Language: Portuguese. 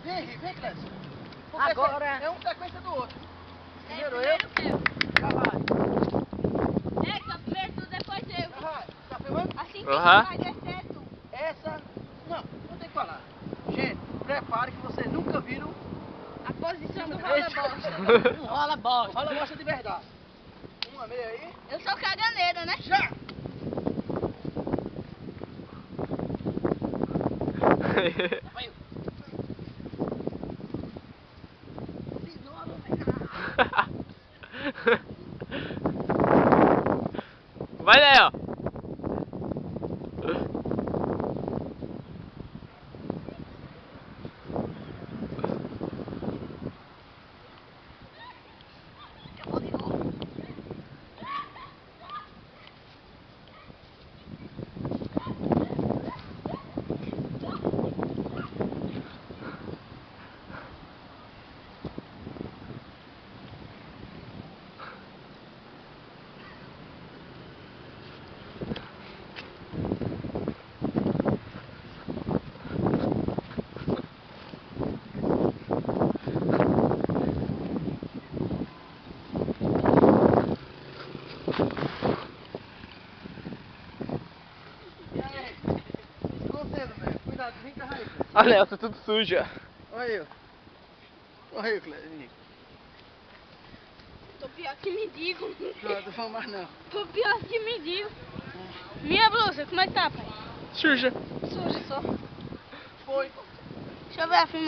Vem, Clécio. Agora. É uma sequência do outro. Primeiro eu. eu. Já vai. Primeiro tu, depois eu. Já vai. Tá filmando? Assim que Aham. vai descer tu. Essa... Não tem que falar. Gente, prepare que vocês nunca viram A posição do Esse- rola-bosta. Rola bosta. rola bosta de verdade. Uma meia aí. Eu sou caganeira, né? Já! Vai. Vai daí, ó. Escondendo, velho. Cuidado, vem cá aí. Olha, ela tá tudo suja. Olha aí, Clécio. Tô pior que me digo. Não vamos mais não. Tô pior que me digo. Minha blusa, como é que tá, pai? Suja. Suja só. Foi. Deixa eu ver a filmagem.